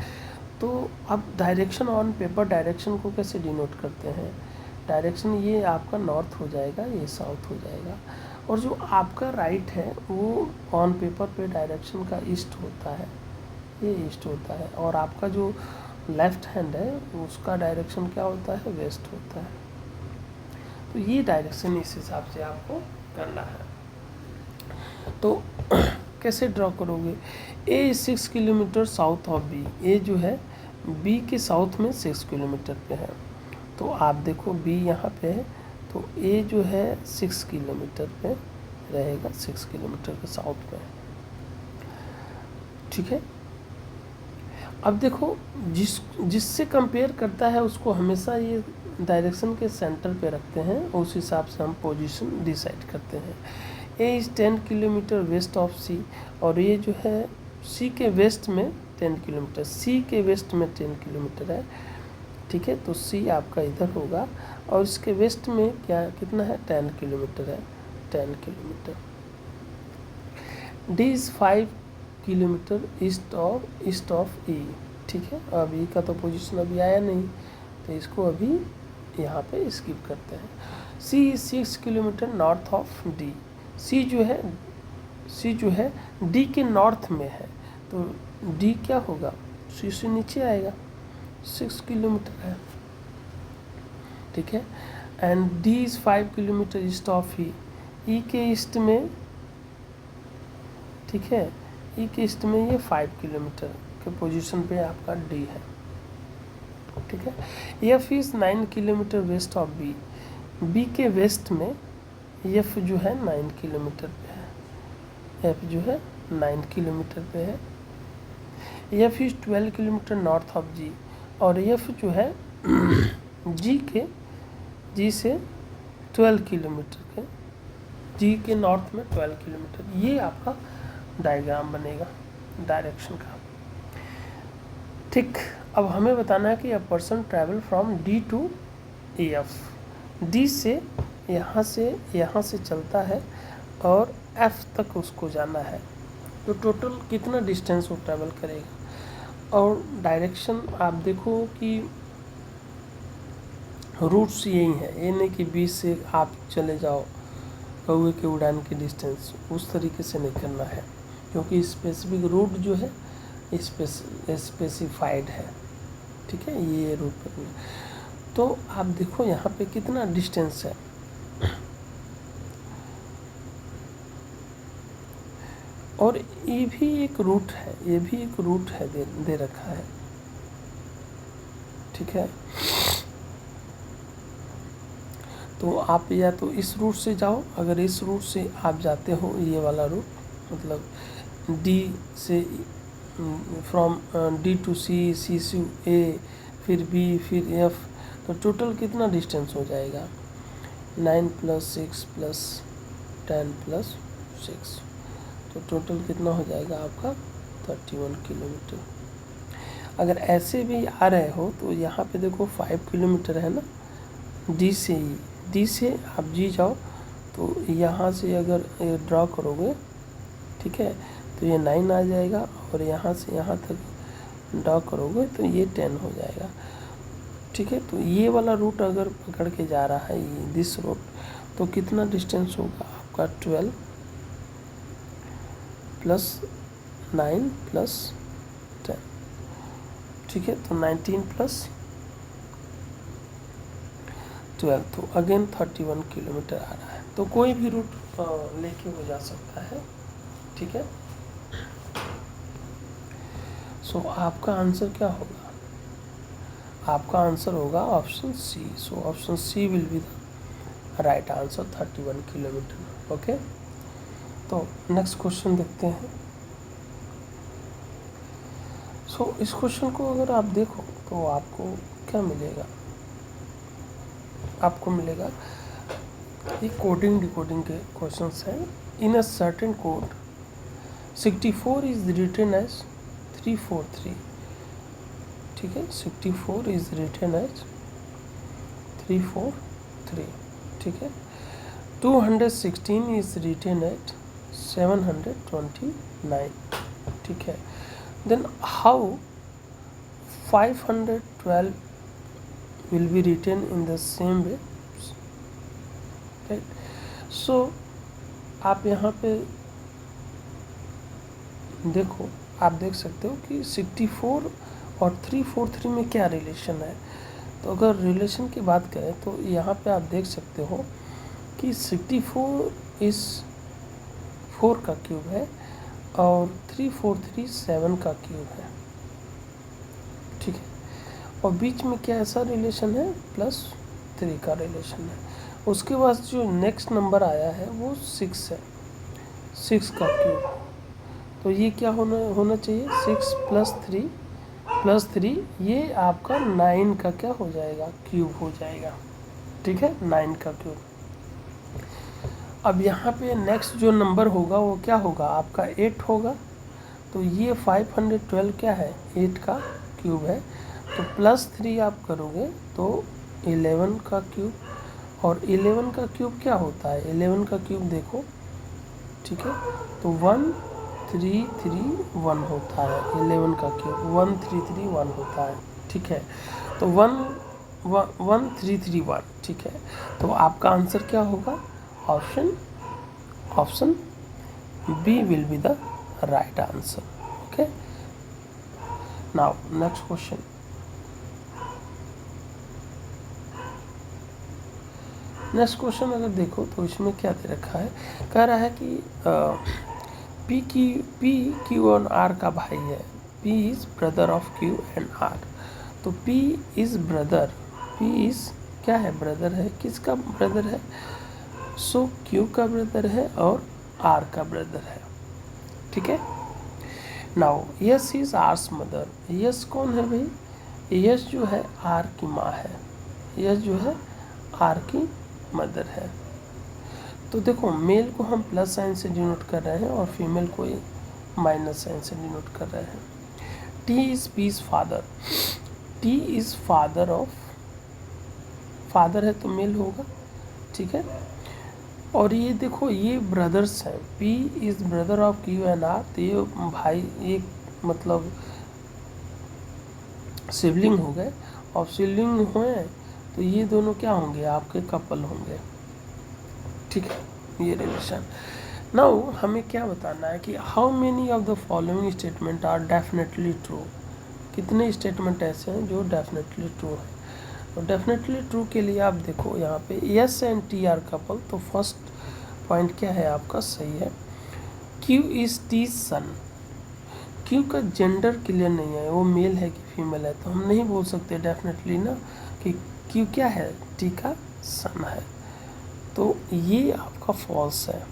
Speaker 1: तो अब डायरेक्शन ऑन पेपर, डायरेक्शन को कैसे डिनोट करते हैं, डायरेक्शन ये आपका नॉर्थ हो जाएगा, ये साउथ हो जाएगा, और जो आपका राइट है वो ऑन पेपर पे डायरेक्शन का ईस्ट होता है, ये ईस्ट होता है, और आपका जो लेफ्ट हैंड है उसका डायरेक्शन क्या होता है, वेस्ट होता है। तो ये डायरेक्शन इस हिसाब से आपको करना है। तो कैसे ड्रॉ करोगे, A 6 kilometre south of B, ए जो है B के साउथ में 6 किलोमीटर पे है। तो आप देखो B यहाँ पे है, तो A जो है 6 किलोमीटर पे रहेगा, 6 किलोमीटर के साउथ में। ठीक है, अब देखो जिससे कंपेयर करता है उसको हमेशा ये डायरेक्शन के सेंटर पे रखते हैं, उस हिसाब से हम पोजीशन डिसाइड करते हैं। A is 10 kilometre west of C, और ये जो है C के वेस्ट में 10 किलोमीटर, C के वेस्ट में 10 किलोमीटर है। ठीक है, तो C आपका इधर होगा, और इसके वेस्ट में क्या कितना है, 10 किलोमीटर है, 10 kilometre. D is 5 kilometre east of E। ठीक है, अब E का तो पोजीशन अभी आया नहीं, तो इसको अभी यहाँ पे स्किप करते हैं। C is 6 kilometre north of D। C जो है D के नॉर्थ में है, तो D क्या होगा, C से नीचे आएगा, 6 किलोमीटर है। ठीक है, and D is 5 kilometre east of E। E के ईस्ट में, ठीक है, E के ईस्ट में ये 5 किलोमीटर के पोजीशन पे आपका D है। ठीक है, F is 9 kilometre west of B। B के वेस्ट में F जो है 9 किलोमीटर पे है, F जो है 9 किलोमीटर पे है। F is 12 kilometre north of G, और F जो है G से 12 किलोमीटर के, G के नॉर्थ में 12 किलोमीटर, ये आपका डायग्राम बनेगा डायरेक्शन का। ठीक, अब हमें बताना है कि a person travel from D to F, D से यहाँ से चलता है और एफ तक उसको जाना है, तो टोटल कितना डिस्टेंस वो ट्रैवल करेगा। और डायरेक्शन आप देखो कि रूट्स यही है, ये नहीं कि बीच से आप चले जाओ कौवे के उड़ान की डिस्टेंस, उस तरीके से नहीं करना है, क्योंकि स्पेसिफिक रूट जो है स्पेसिफाइड है। ठीक है, ये रूट पर। तो आप देखो यहाँ पे कितना डिस्टेंस है, और ये भी एक रूट है, ये भी एक रूट है, दे रखा है। ठीक है, तो आप या तो इस रूट से जाओ, अगर इस रूट से आप जाते हो, ये वाला रूट, मतलब डी से फ्रॉम डी टू सी, सी से ए, फिर बी, फिर एफ, तो टोटल कितना डिस्टेंस हो जाएगा 9 + 6 + 10 + 6, तो टोटल कितना हो जाएगा आपका 31 किलोमीटर। अगर ऐसे भी आ रहे हो तो यहाँ पे देखो 5 किलोमीटर है ना, डी से ही, डी से आप जी जाओ, तो यहाँ से अगर ड्रॉ करोगे, ठीक है, तो ये 9 आ जाएगा, और यहाँ से यहाँ तक ड्रॉ करोगे तो ये 10 हो जाएगा। ठीक है, तो ये वाला रूट अगर पकड़ के जा रहा है, ये दिस रूट, तो कितना डिस्टेंस होगा आपका 12 + 9 + 10, ठीक है, तो 19 + 12, तो अगेन 31 किलोमीटर आ रहा है। तो कोई भी रूट लेके हो जा सकता है। ठीक है, सो आपका आंसर क्या होगा, आपका आंसर होगा option C. So option C will be the right answer, 31 kilometre. Okay, तो नेक्स्ट क्वेश्चन देखते हैं। सो इस क्वेश्चन को अगर आप देखो तो आपको क्या मिलेगा, आपको मिलेगा, ये कोडिंग डिकोडिंग के क्वेश्चंस हैं। In a certain code 64 is written as 343, ठीक है, 64 इज रिटन एज 343, ठीक है, 216 इज रिटन एट 729, ठीक है, then how 512 will be written in the same way, right? So आप यहाँ पे देखो, आप देख सकते हो कि 64 और 343 में क्या रिलेशन है। तो अगर रिलेशन की बात करें तो यहाँ पे आप देख सकते हो कि 64 इस 4 का क्यूब है और 343 7 का क्यूब है, ठीक है, और बीच में क्या ऐसा रिलेशन है, +3 का रिलेशन है। उसके बाद जो नेक्स्ट नंबर आया है वो 6 है, 6 का क्यूब, तो ये क्या होना चाहिए, 6 + 3 ये आपका 9 का क्या हो जाएगा, क्यूब हो जाएगा। ठीक है, 9 का क्यूब। अब यहाँ पे नेक्स्ट जो नंबर होगा वो क्या होगा, आपका 8 होगा, तो ये 512 क्या है, 8 का क्यूब है, तो +3 आप करोगे तो 11 का क्यूब, और 11 का क्यूब क्या होता है, 11 का क्यूब देखो, ठीक है, तो 1331 होता है, 11 का क्यूब 1331 होता है, ठीक है, तो 1331, ठीक है, तो आपका आंसर क्या होगा, option B will be the right answer. Okay, now next question. Next question अगर देखो तो इसमें क्या दे रखा है, कह रहा है कि पी क्यू और आर का भाई है, P is brother of Q and R, तो P is brother, P is क्या है, ब्रदर है, किसका ब्रदर है, सो क्यू का ब्रदर है और आर का ब्रदर है, ठीक है। Now yes is hours mother, yes कौन है भाई, यस जो है आर की माँ है, यस जो है आर की मदर है। तो देखो मेल को हम +साइन से डिनोट कर रहे हैं और फीमेल को -साइन से डिनोट कर रहे हैं। T is peace father, T is father of, father है तो मेल होगा, ठीक है। और ये देखो ये ब्रदर्स हैं, P is brother of Q and R, तो ये भाई, ये मतलब सिबलिंग हो गए, और सिबलिंग हुए तो ये दोनों क्या होंगे, आपके कपल होंगे, ठीक है, ये रिलेशन। नाउ हमें क्या बताना है कि how many of the following statement are definitely true, कितने स्टेटमेंट ऐसे हैं जो डेफिनेटली ट्रू है। तो डेफिनेटली ट्रू के लिए आप देखो यहाँ पे S and T are couple, तो फर्स्ट पॉइंट क्या है आपका, सही है। Q is T son, Q का जेंडर क्लियर नहीं है, वो मेल है कि फीमेल है, तो हम नहीं बोल सकते डेफिनेटली ना कि क्यू क्या है, टी का सन है, तो ये आपका फॉल्स है।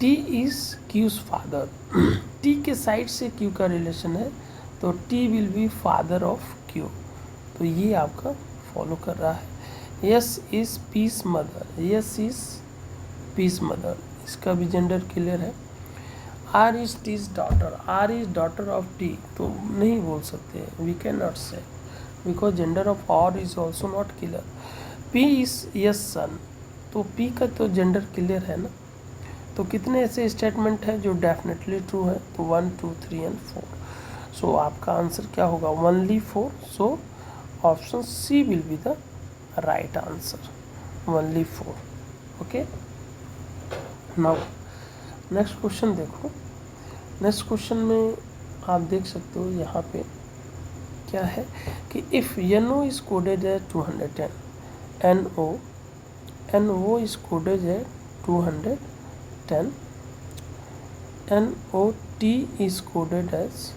Speaker 1: T is Q's father, T के साइड से क्यू का रिलेशन है, तो T will be father of Q, तो ये आपका फॉलो कर रहा है। S is P's mother, S is P's mother, इसका भी जेंडर क्लियर है। R is T's daughter, R is daughter of T, तो नहीं बोल सकते, we can not say, because gender of R is also not clear. P is yes सन, तो P का तो जेंडर क्लियर है ना, तो कितने ऐसे स्टेटमेंट हैं जो डेफिनेटली ट्रू है, तो 1 2 3 एंड 4, सो आपका आंसर क्या होगा, only 4, so option C will be the right answer, only 4, okay. Now next question देखो, नेक्स्ट क्वेश्चन में आप देख सकते हो यहाँ पे क्या है कि if NO is coded as 210, NO is coded as 210, NOT is coded as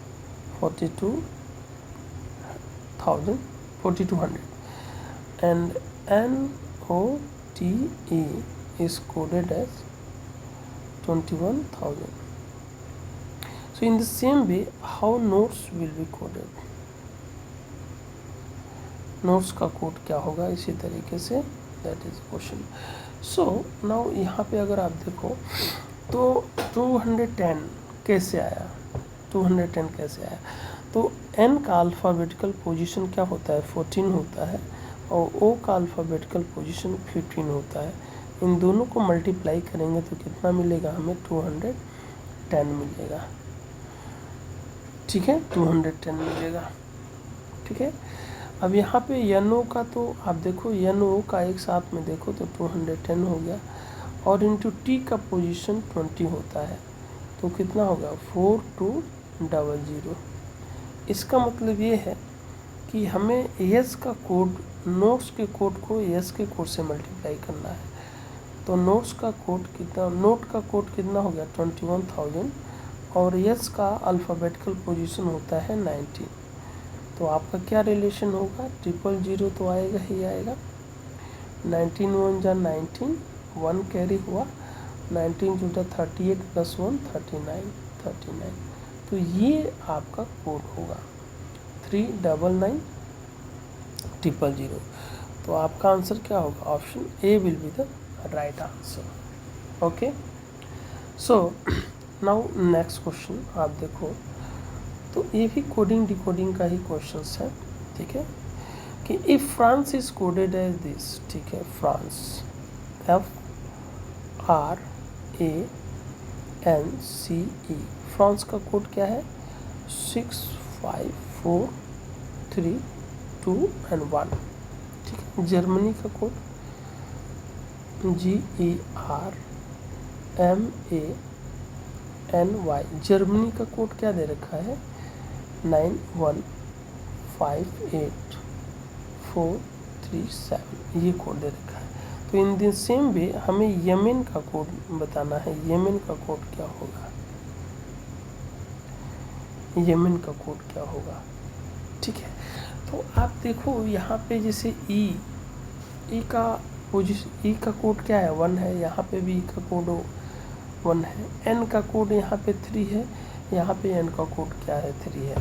Speaker 1: 4200, and NOTE is coded as 21,000. So in the same way, how notes will be coded? Notes का कोड क्या होगा इसी तरीके से, that is question. So now यहाँ पे अगर आप देखो तो 210 कैसे आया, 210 कैसे आया, तो n का अल्फ़ाबेटिकल पोजीशन क्या होता है, 14 होता है, और O का अल्फ़ाबेटिकल पोजीशन 15 होता है। इन दोनों को मल्टीप्लाई करेंगे तो कितना मिलेगा हमें, 210 मिलेगा, ठीक है, 210 मिलेगा, ठीक है। अब यहाँ पे NO का तो आप देखो, NO का एक साथ में देखो तो 210 हो गया, और इंटू T का पोजीशन 20 होता है, तो कितना होगा 4200। इसका मतलब ये है कि हमें यस का कोड, नोट्स के कोड को यस के कोड से मल्टीप्लाई करना है, तो नोट्स का कोड कितना, नोट का कोड कितना हो गया 21,000, और यस का अल्फ़ाबेटिकल पोजीशन होता है 19, तो आपका क्या रिलेशन होगा, 000 तो आएगा ही आएगा, 19 1 जा 19, 1 कैरी हुआ, 19 जुटा 38 प्लस 1 39, तो ये आपका कोड होगा 399000, तो आपका आंसर क्या होगा, option A will be the right answer, okay. So now next question आप देखो, तो ये भी कोडिंग डिकोडिंग का ही क्वेश्चंस है, ठीक है, कि if France is coded as this, ठीक है, फ्रांस FRANCE, फ्रांस का कोड क्या है 65432 एंड 1, ठीक है। जर्मनी का कोड GERMANY, जर्मनी का कोड क्या दे रखा है 9158437, ये कोड दे रखा है। तो इन द सेम वे हमें यमन का कोड बताना है, यमन का कोड क्या होगा, यमन का कोड क्या होगा, ठीक है। तो आप देखो यहाँ पे जैसे ई का पोजीशन, ई का कोड क्या है 1 है, यहाँ पे भी ई का कोड 1 है, एन का कोड यहाँ पे 3 है, यहाँ पे एन का कोड क्या है 3 है,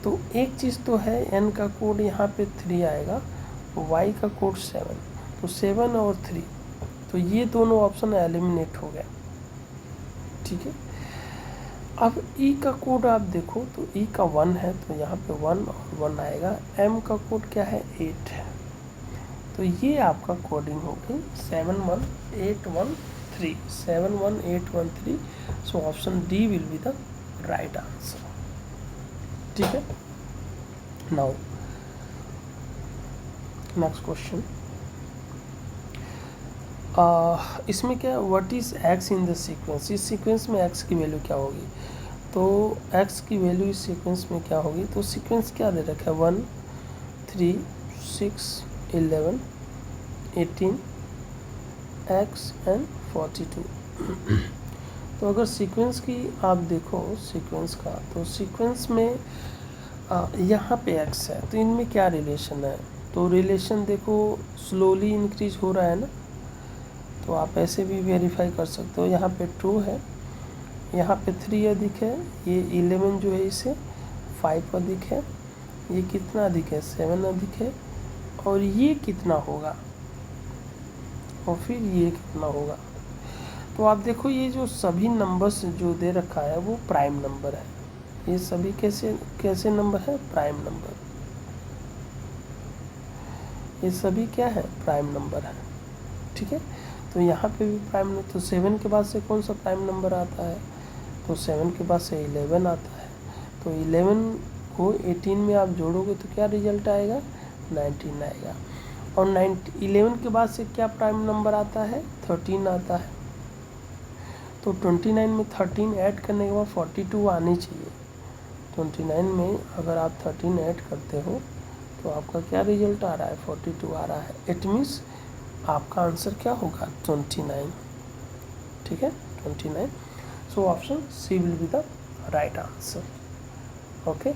Speaker 1: तो एक चीज़ तो है एन का कोड यहाँ पे 3 आएगा, वाई का कोड 7, तो 7 और 3, तो ये दोनों ऑप्शन एलिमिनेट हो गए, ठीक है। अब ई का कोड आप देखो तो ई का 1 है तो यहाँ पे 1 और 1 आएगा। एम का कोड क्या है, 8 है। तो ये आपका कोडिंग हो गई 71813, 71813। So option D will be the right answer. ठीक है, नाउ नेक्स्ट क्वेश्चन। इसमें क्या, what is x in the sequence, इस सीक्वेंस में एक्स की वैल्यू क्या होगी। तो एक्स की वैल्यू इस सीक्वेंस में क्या होगी, तो सीक्वेंस क्या दे रखा है, 1 3 6 11 18 एक्स एंड 42। तो अगर सीक्वेंस की आप देखो सीक्वेंस का, तो सीक्वेंस में यहाँ पे एक्स है तो इनमें क्या रिलेशन है, तो रिलेशन देखो स्लोली इंक्रीज हो रहा है ना, तो आप ऐसे भी वेरीफाई कर सकते हो। यहाँ पे 2 है, यहाँ पे 3 अधिक है, ये 11 जो है इसे 5 अधिक है, ये कितना अधिक है, 7 अधिक है, और ये कितना होगा, और फिर ये कितना होगा। तो आप देखो ये जो सभी नंबर्स जो दे रखा है वो प्राइम नंबर है, ये सभी कैसे कैसे नंबर है, प्राइम नंबर, ये सभी क्या है, प्राइम नंबर है। ठीक है, तो यहाँ पे भी प्राइम नंबर, तो 7 के बाद से कौन सा प्राइम नंबर आता है, तो 7 के बाद से 11 आता है। तो 11 को 18 में आप जोड़ोगे तो क्या रिजल्ट आएगा, 19 आएगा। और 11 के बाद से क्या प्राइम नंबर आता है, 13 आता है। तो 29 में 13 ऐड करने के बाद 42 आनी चाहिए। 29 में अगर आप 13 ऐड करते हो तो आपका क्या रिजल्ट आ रहा है, 42 आ रहा है। इट मीन्स आपका आंसर क्या होगा, 29। ठीक है, 29। So option C will be the right answer. Okay,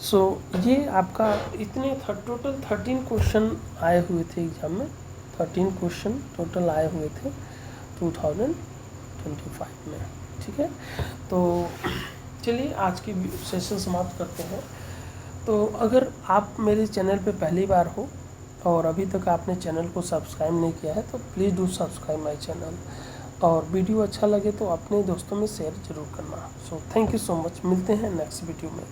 Speaker 1: so ये आपका इतने टोटल 13 क्वेश्चन आए हुए थे एग्जाम में, 13 क्वेश्चन टोटल आए हुए थे 2025 में। ठीक है, तो चलिए आज की सेशन समाप्त करते हैं। तो अगर आप मेरे चैनल पे पहली बार हो और अभी तक आपने चैनल को सब्सक्राइब नहीं किया है तो please do subscribe my channel, और वीडियो अच्छा लगे तो अपने दोस्तों में शेयर ज़रूर करना। So thank you so much, मिलते हैं नेक्स्ट वीडियो में।